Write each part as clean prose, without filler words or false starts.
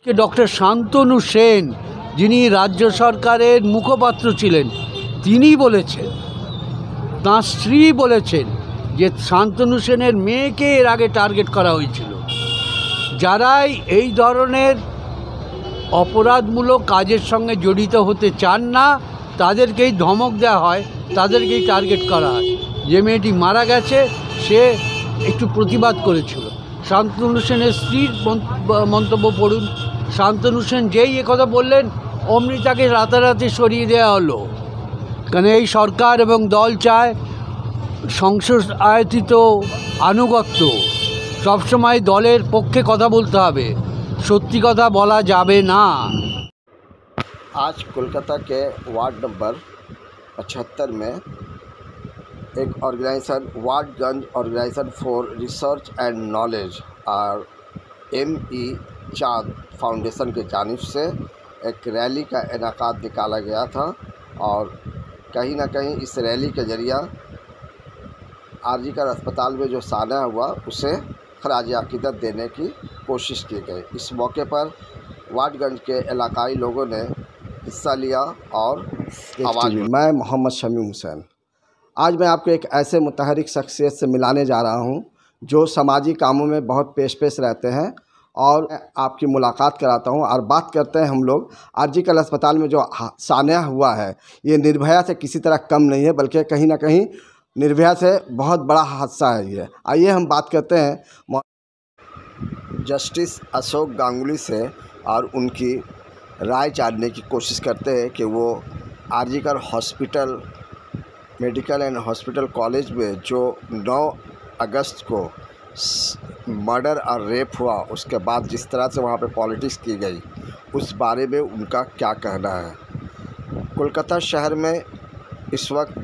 Doctor Shantanu Sen, যিনি রাজ্য সরকারের মুখপাত্র ছিলেন, তিনি বলেছেন, তাঁর স্ত্রী বলেছেন যে শান্তনু সেনের মেয়েকে এর আগে টার্গেট করা হয়েছিল। যারাই এই ধরনের অপরাধমূলক কাজের সঙ্গে জড়িত হতে চান না তাদেরকেই ধমক দেওয়া হয়, তাদেরকেই টার্গেট করা হয়। যে মেয়েটি মারা গেছে সে একটু প্রতিবাদ করেছিল। শান্তনু সেনের স্ত্রীর মন্তব্য পড়ুন। শান্তনু সেন যেই একথা বললেন অমনি তাকে রাতারাতি সরিয়ে দেওয়া হলো। কারণ এই সরকার এবং দল চায় সংসদ আয়ত্তিত আনুগত্য, সবসময় দলের পক্ষে কথা বলতে হবে, সত্যি কথা বলা যাবে না। आज कोलकाता के वार्ड नंबर 75 में एक ऑर्गेनाइजेशन वार्डगंज organisation for research and knowledge और M.E. चांद फाउंडेशन की जानिब से एक रैली का इनेकाद निकाला गया था और कहीं ना कहीं इस रैली के ज़रिए आरजीकर अस्पताल में जो साना हुआ उसे खराज अकीदत देने की कोशिश की गई। इस मौके पर वार्डगंज के इलाकाई लोगों ने हिस्सा लिया और आवाज़। मैं मोहम्मद शमीम हुसैन, आज मैं आपको एक ऐसे मुतहरिक शख्सियत से मिलाने जा रहा हूं जो समाजी कामों में बहुत पेश रहते हैं और आपकी मुलाकात कराता हूं और बात करते हैं हम लोग आरजीकर अस्पताल में जो सान्या हुआ है। ये निर्भया से किसी तरह कम नहीं है, बल्कि कहीं ना कहीं निर्भया से बहुत बड़ा हादसा है ये। आइए हम बात करते हैं जस्टिस अशोक गांगुली से और उनकी राय जानने की कोशिश करते हैं कि वो RG Kar hospital medical and hospital college में जो 9 अगस्त को मर्डर और रेप हुआ, उसके बाद जिस तरह से वहाँ पे पॉलिटिक्स की गई, उस बारे में उनका क्या कहना है। कोलकाता शहर में इस वक्त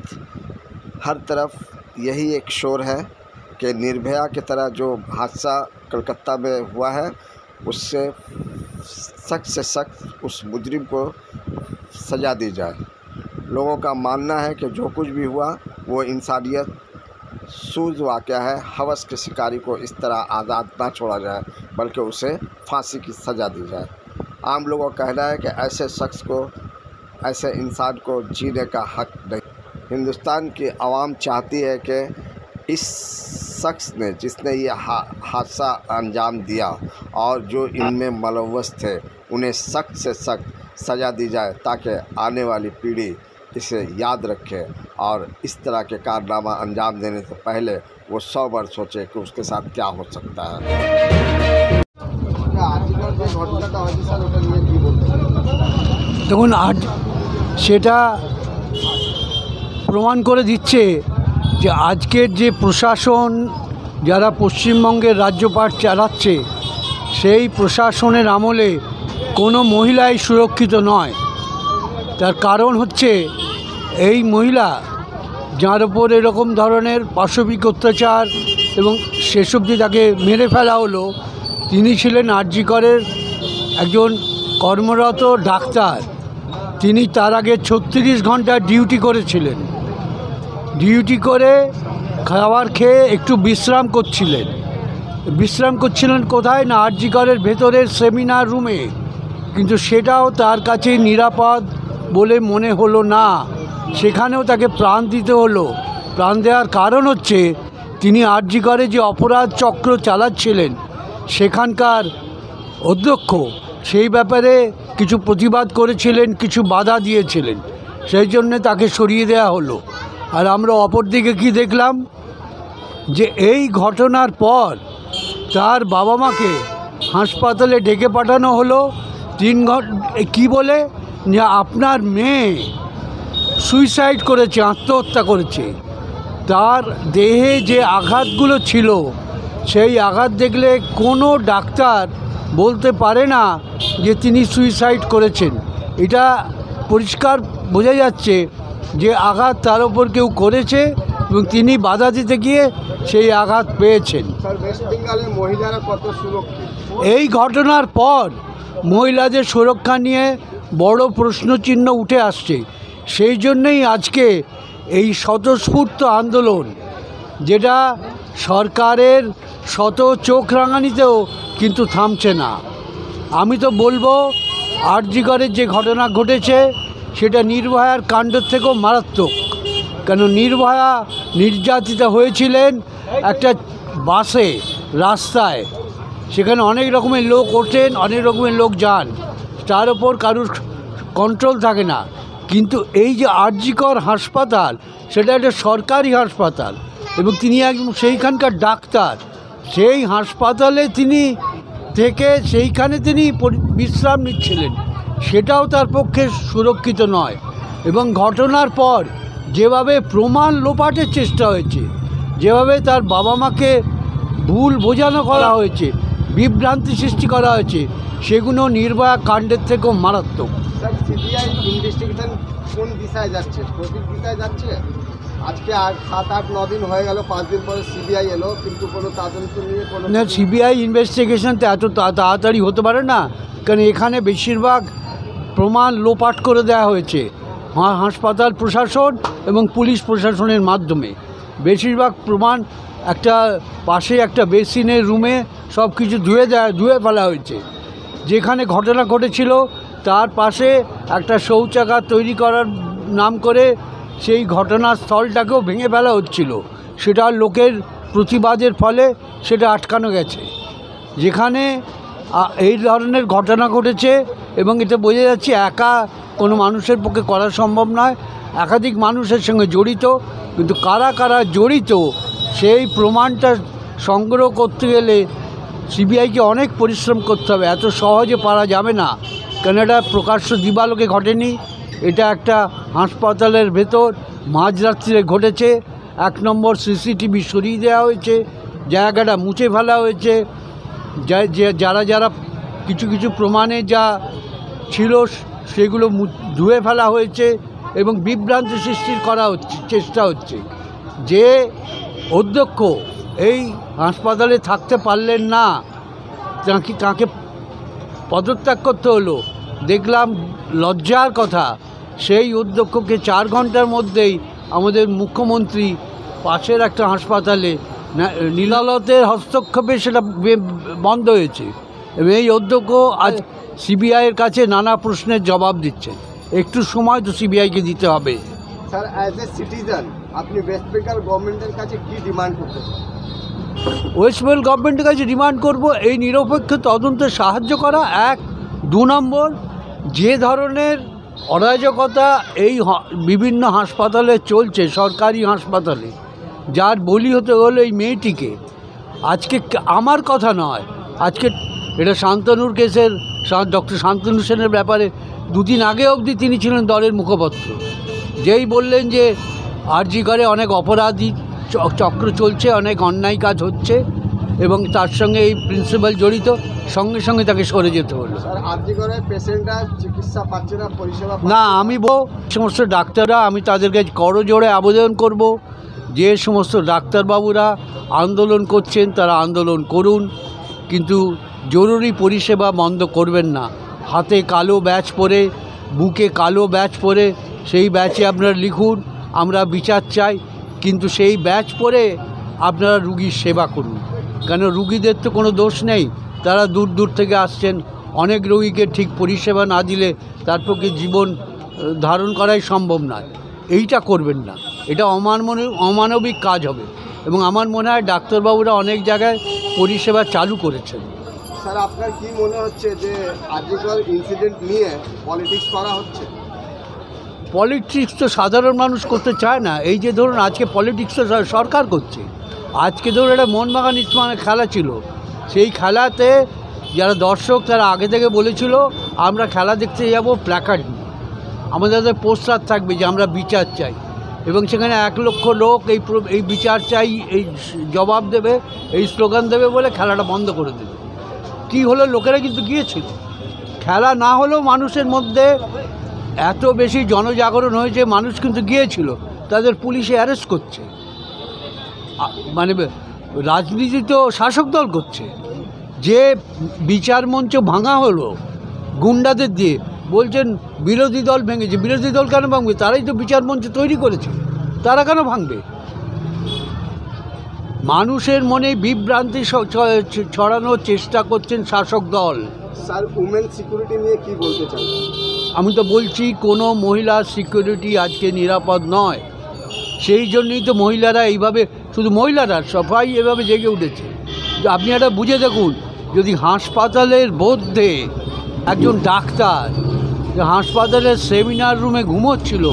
हर तरफ यही एक शोर है कि निर्भया की तरह जो हादसा कलकत्ता में हुआ है उससे सख्त से सख्त उस मुजरिम को सज़ा दी जाए। लोगों का मानना है कि जो कुछ भी हुआ वो इंसानियत सूझ वाक़या है। हवस के शिकारी को इस तरह आज़ाद ना छोड़ा जाए, बल्कि उसे फांसी की सज़ा दी जाए। आम लोगों का कहना है कि ऐसे शख्स को, ऐसे इंसान को जीने का हक नहीं। हिंदुस्तान की आवाम चाहती है कि इस शख्स ने, जिसने ये हादसा अंजाम दिया और जो इनमें मुलव्वस थे, उन्हें सख्त से सख्त सज़ा दी जाए ताकि आने वाली पीढ़ी इसे याद रखे और इस तरह के कारनामा अंजाम देने से पहले वो 100 बार सोचे कि उसके साथ क्या हो सकता है। দেখুন, আজ সেটা প্রমাণ করে দিচ্ছে যে আজকের যে প্রশাসন যারা পশ্চিমবঙ্গের রাজ্যপাট চালাচ্ছে, সেই প্রশাসনের আমলে কোনো মহিলাই সুরক্ষিত নয়। তার কারণ হচ্ছে এই মহিলা যার ওপর এরকম ধরনের পাশবিক অত্যাচার এবং শেষ অবধি তাকে মেরে ফেলা হলো, তিনি ছিলেন আরজিকরের একজন কর্মরত ডাক্তার। তিনি তার আগে 36 ঘন্টা ডিউটি করেছিলেন। ডিউটি করে খাবার খেয়ে একটু বিশ্রাম করছিলেন কোথায় না, আরজিকরের ভেতরের সেমিনার রুমে। কিন্তু সেটাও তার কাছে নিরাপদ বলে মনে হলো না, সেখানেও তাকে প্রাণ দিতে হলো। প্রাণ দেওয়ার কারণ হচ্ছে তিনি আরজিকরে যে অপরাধ চক্র চালাচ্ছিলেন, সেখানকার অধ্যক্ষ সেই ব্যাপারে কিছু প্রতিবাদ করেছিলেন, কিছু বাধা দিয়েছিলেন, সেই জন্যে তাকে সরিয়ে দেওয়া হলো। আর আমরা অপরদিকে কি দেখলাম, যে এই ঘটনার পর তার বাবা মাকে হাসপাতালে ডেকে পাঠানো হলো 3 ঘন্টা, কী বলে, যে আপনার মেয়ে সুইসাইড করেছে, আত্মহত্যা করেছে। তার দেহে যে আঘাতগুলো ছিল, সেই আঘাত দেখলে কোনো ডাক্তার বলতে পারে না যে তিনি সুইসাইড করেছেন। এটা পরিষ্কার বোঝা যাচ্ছে যে আঘাত তার ওপর কেউ করেছে এবং তিনি বাধা দিতে গিয়ে সেই আঘাত পেয়েছেন। এই ঘটনার পর মহিলাদের সুরক্ষা নিয়ে বড় প্রশ্নচিহ্ন উঠে আসছে। সেই জন্যই আজকে এই স্বতঃস্ফূর্ত আন্দোলন, যেটা সরকারের শত চোখ রাঙানিতেও কিন্তু থামছে না। আমি তো বলবো আরজি করের যে ঘটনা ঘটেছে সেটা নির্ভয়ার কাণ্ডের থেকেও মারাত্মক। কেন নির্ভয়া নির্যাতিতা হয়েছিলেন একটা বাসে, রাস্তায়, সেখানে অনেক রকমের লোক ওঠেন, অনেক রকমের লোক যান, তার ওপর কারুর কন্ট্রোল থাকে না। কিন্তু এই যে আরজি কর হাসপাতাল, সেটা একটা সরকারি হাসপাতাল এবং তিনি একদম সেইখানকার ডাক্তার। সেই হাসপাতালে তিনি থেকে সেইখানে তিনি বিশ্রাম নিচ্ছিলেন, সেটাও তার পক্ষে সুরক্ষিত নয়। এবং ঘটনার পর যেভাবে প্রমাণ লোপাটের চেষ্টা হয়েছে, যেভাবে তার বাবা মাকে ভুল বোঝানো করা হয়েছে, বিভ্রান্তি সৃষ্টি করা হয়েছে, সেগুলো নির্ভয়া কাণ্ডের থেকেও মারাত্মক। স্যার, সিবিআই ইনভেস্টিগেশন কোন দিশায় যাচ্ছে? সঠিক দিশায় যাচ্ছে? আজকে 7, 8, 9 দিন হয়ে গেল, 5 দিন পরে সিবিআই এলো, কিন্তু কোনো তদন্ত নিয়ে কোনো না, সিবিআই ইনভেস্টিগেশন তো এত তাড়াতাড়ি হতে পারে না, কারণ এখানে বেশিরভাগ প্রমাণ লোপাট করে দেওয়া হয়েছে হাসপাতাল প্রশাসন এবং পুলিশ প্রশাসনের মাধ্যমে। বেশিরভাগ প্রমাণ একটা পাশে একটা বেসিনের রুমে সব কিছু ধুয়ে ফেলা হয়েছে। যেখানে ঘটনা ঘটেছিল তার পাশে একটা শৌচাগার তৈরি করার নাম করে সেই ঘটনাস্থলটাকেও ভেঙে ফেলা হচ্ছিল। সেটা লোকের প্রতিবাদের ফলে সেটা আটকানো গেছে। যেখানে এই ধরনের ঘটনা ঘটেছে এবং এটা বোঝা যাচ্ছে একা কোনো মানুষের পক্ষে করা সম্ভব নয়, একাধিক মানুষের সঙ্গে জড়িত। কিন্তু কারা কারা জড়িত সেই প্রমাণটা সংগ্রহ করতে গেলে সিবিআইকে অনেক পরিশ্রম করতে হবে, এত সহজে পারা যাবে না। কেন এটা প্রকাশ্য দিবালোকে ঘটেনি, এটা একটা হাসপাতালের ভেতর মাঝরাত্রিরে ঘটেছে। 1 নম্বর সিসিটিভি সরিয়ে দেওয়া হয়েছে, জায়গাটা মুছে ফেলা হয়েছে, যারা যারা কিছু প্রমাণে যা ছিল সেগুলো ধুয়ে ফেলা হয়েছে এবং বিভ্রান্তি সৃষ্টির চেষ্টা হচ্ছে। যে অধ্যক্ষ এই হাসপাতালে থাকতে পারলেন না, তাকে পদত্যাগ করতে হলো, দেখলাম লজ্জার কথা। সেই অধ্যক্ষকে 4 ঘন্টার মধ্যেই আমাদের মুখ্যমন্ত্রী পাশের একটা হাসপাতালে নীলালতের হস্তক্ষেপে সেটা বন্ধ হয়েছে এবং এই অধ্যক্ষ আজ সিবিআইয়ের কাছে নানা প্রশ্নের জবাব দিচ্ছেন। একটু সময় তো সিবিআইকে দিতে হবে। স্যার, অ্যাজ এ সিটিজেন আপনি ওয়েস্ট বেঙ্গল গভর্নমেন্টের কাছে কী ডিমান্ড করতে চান? ওয়েস্ট বেঙ্গল গভর্নমেন্টের কাছে ডিমান্ড করব এই নিরপেক্ষ তদন্তে সাহায্য করা। 1, 2 নম্বর, যে ধরনের অরাজকতা এই বিভিন্ন হাসপাতালে চলছে, সরকারি হাসপাতালে, যার বলি হতে হলো এই মেয়েটিকে, আজকে আমার কথা নয়, আজকে এটা শান্তনুর কেসের ডক্টর শান্তনু সেনের ব্যাপারে 2 দিন আগে অবধি তিনি ছিলেন দলের মুখপাত্র। যেই বললেন যে আরজি করে অনেক অপরাধী চক্র চলছে, অনেক অন্যায় কাজ হচ্ছে এবং তার সঙ্গে এই প্রিন্সিপাল জড়িত, সঙ্গে সঙ্গে তাকে সরে যেতে হলো। স্যার, আরজি করে পেশেন্টরা চিকিৎসা পাচ্ছে না, পরিষেবা না, আমি সমস্ত ডাক্তাররা, আমি তাদের কাছে করজোড়ে আবেদন করব, যে সমস্ত ডাক্তারবাবুরা আন্দোলন করছেন তারা আন্দোলন করুন, কিন্তু জরুরি পরিষেবা বন্ধ করবেন না। হাতে কালো ব্যাচ পরে, বুকে কালো ব্যাচ পরে, সেই ব্যাচে আপনারা লিখুন আমরা বিচার চাই, কিন্তু সেই ব্যাচ পরে আপনারা রুগীর সেবা করুন। কেন রুগীদের তো কোনো দোষ নেই, তারা দূর দূর থেকে আসছেন। অনেক রোগীকে ঠিক পরিষেবা না দিলে তার পক্ষে জীবন ধারণ করাই সম্ভব নয়। এইটা করবেন না, এটা অমানবিক কাজ হবে এবং আমার মনে হয় ডাক্তারবাবুরা অনেক জায়গায় পরিষেবা চালু করেছেন। স্যার, আপনার কি মনে হচ্ছে যে আরজিকর ইনসিডেন্ট নিয়ে পলিটিক্স করা হচ্ছে? পলিটিক্স তো সাধারণ মানুষ করতে চায় না। এই যে ধরুন আজকে পলিটিক্স তো সরকার করছে। আজকে ধরুন একটা মোহনবাগান ইস্টবেঙ্গলের খেলা ছিল, সেই খেলাতে যারা দর্শক তারা আগে থেকে বলেছিল আমরা খেলা দেখতে যাব প্ল্যাকার্ড নিয়ে, আমাদের পোস্টার থাকবে যে আমরা বিচার চাই, এবং সেখানে 1 লক্ষ লোক এই বিচার চাই এই জবাব দেবে, এই স্লোগান দেবে বলে খেলাটা বন্ধ করে দেবে। কী হলো, লোকেরা কিন্তু গিয়েছিল। খেলা না হলেও মানুষের মধ্যে এত বেশি জনজাগরণ হয়েছে, মানুষ কিন্তু গিয়েছিল, তাদের পুলিশে অ্যারেস্ট করছে। মানে রাজনীতি তো শাসক দল করছে। যে বিচার মঞ্চ ভাঙা হলো গুন্ডাদের দিয়ে, বলছেন বিরোধী দল ভেঙেছে। বিরোধী দল কেন ভাঙবে? তারাই তো বিচার মঞ্চ তৈরি করেছে, তারা কেন ভাঙবে? মানুষের মনে বিভ্রান্তি ছড়ানোর চেষ্টা করছেন শাসক দল। স্যার উমেন সিকিউরিটি নিয়ে কি বলতে চান? আমি তো বলছি কোনো মহিলার সিকিউরিটি আজকে নিরাপদ নয়। সেই জন্যই তো মহিলারা এইভাবে, শুধু মহিলারা সবাই এভাবে জেগে উঠেছে। আপনি একটা বুঝে দেখুন, যদি হাসপাতালের মধ্যে একজন ডাক্তার হাসপাতালের সেমিনার রুমে ঘুমোচ্ছিল,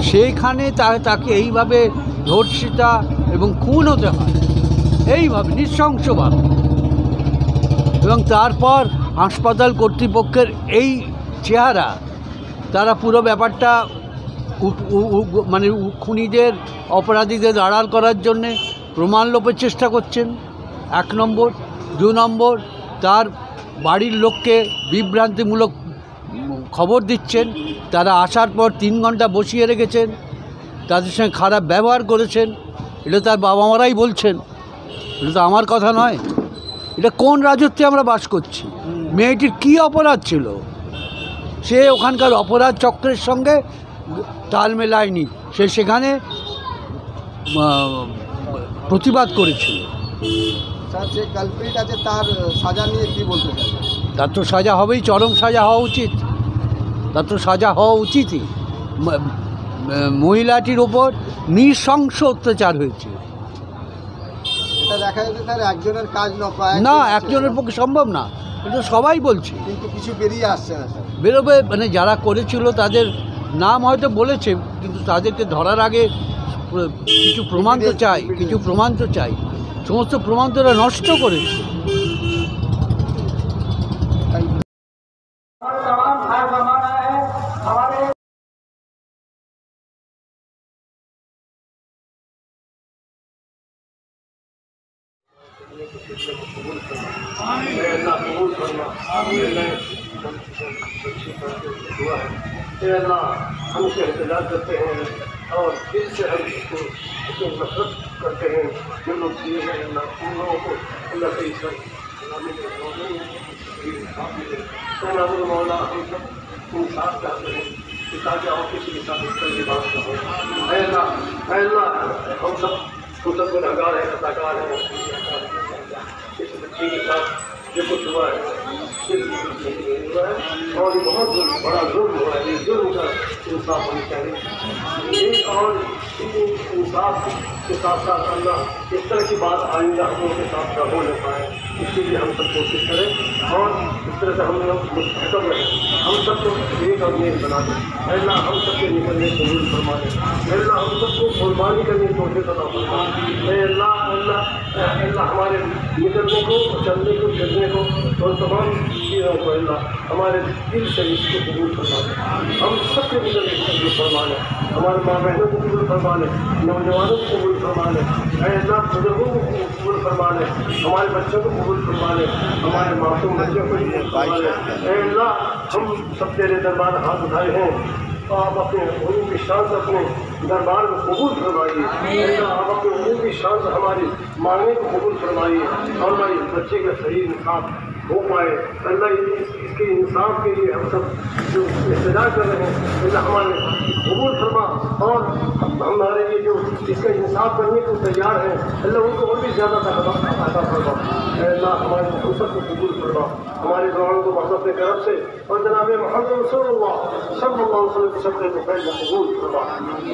সেইখানে তাকে এইভাবে ধর্ষিতা এবং খুন হতে হয়, এইভাবে নৃশংসভাবে। এবং তারপর হাসপাতাল কর্তৃপক্ষের এই চেহারা, তারা পুরো ব্যাপারটা মানে খুনিদের, অপরাধীদের আড়াল করার জন্যে প্রমাণ লোপের চেষ্টা করছেন, 1 নম্বর। 2 নম্বর, তার বাড়ির লোককে বিভ্রান্তিমূলক খবর দিচ্ছেন। তারা আসার পর 3 ঘন্টা বসিয়ে রেখেছেন, তাদের সঙ্গে খারাপ ব্যবহার করেছেন। এটা তার বাবা মারাই বলছেন, এটা তো আমার কথা নয়। এটা কোন রাজত্বে আমরা বাস করছি? মেয়েটির কী অপরাধ ছিল? সে ওখানকার অপরাধ চক্রের সঙ্গে তাল মেলায়নি, সে সেখানে প্রতিবাদ করেছিল। স্যার যে কালপ্রিট আছে তার সাজা নিয়ে কি বলতে চান? তার তো সাজা হবেই, চরম সাজা হওয়া উচিত। তার তো সাজা হওয়া উচিতই। মহিলাটির ওপর নৃশংস অত্যাচার হয়েছে। এটা দেখা যাচ্ছে স্যার একজনের কাজ না, একজনের পক্ষে সম্ভব না, এটা সবাই বলছে। কিন্তু কিছু বেরিয়ে আসছে না স্যার। বেরোবে মানে যারা করেছিল তাদের নাম হয়তো বলেছে, কিন্তু তাদেরকে ধরার আগে কিছু প্রমাণ তো চাই, কিছু প্রমাণ তো চাই। সমস্ত প্রমাণ তো ওরা নষ্ট করেছে। ہم سے انتظار کرتے ہیں اور دل سے ہم اس کو نفرت کرتے ہیں جو لوگ دیے ہیں اللہ ان لوگوں کو اللہ سے مولا ہم سب انصاف چاہتے ہیں کہ تاکہ اور کسی کے ساتھ اس طرح کی بات نہ ہو. اے اللہ ہم سب گنہگار ہیں، خطاکار ہیں. اس بچی کے ساتھ جو کچھ ہوا ہے اور یہ بہت بڑا ظلم ہوا ہے. یہ ظلم کا انصاف ہونی چاہیے. اور انصاف کے ساتھ ساتھ اللہ اس طرح کی بات آئندہ ہم لوگوں کے ساتھ نہ ہو نہ پائے، اس کے لیے ہم سب کوشش کریں اور اس طرح سے ہم لوگ مستحکم رہیں. ہم سب کو ایک اور نیک بنا دیں. اے اللہ ہم سب کے نکلنے قبول فرما دیں. اے اللہ ہم سب کو قربانی کرنے کی توفیق عطا فرما. اے اللہ ہمارے نکلنے کو، چلنے کو، پھرنے کو اور تمام چیزوں کو اللہ ہمارے دل سے اس کو قبول فرما دیں. ہم سب کے نکلنے کو قبول فرما لیں. ہمارے ماں بہنوں کو قبول فرما لیں، نوجوانوں کو قبول فرما لیں. اے اللہ بزرگوں کو قبول فرما لیں، ہمارے بچوں کو قبول فرما لیں، ہمارے معصوم بچوں کو قبول فرما لیں. اے اللہ ہم سب تیرے دربار ہاتھ اٹھائے ہیں، آپ اپنے علوم کی شان سے اپنے دربار کو قبول فرمائیے. آپ اپنے علوم کی شان سے ہماری مانگنے کو قبول فرمائیے اور ہماری بچے کا صحیح انصاف ہو پائے. اللہ اس کے انصاف کے لیے ہم سب جو احتجاج کر رہے ہیں اللہ ہمارے قبول فرما اور ہمارے لیے جو اس کا انصاف کرنے کو تیار ہیں اللہ ان کو اور بھی زیادہ عطا فرما. اللہ ہمارے ہم سب کو قبول فرما. ہماری دعاؤں کو محبت کرم سے اور جناب محمد رسول اللہ صلی اللہ علیہ وسلم سب کے فیض قبول فرما.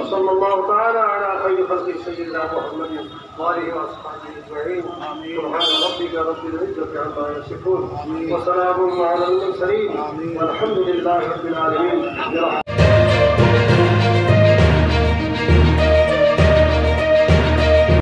صلی اللہ تعالی علی خیر خلق سیدنا محمد وآلہ وصحبہ اجمعین. سبحان ربک رب العزة عما یصفون وسلام علی المرسلین والحمد للہ رب العالمین.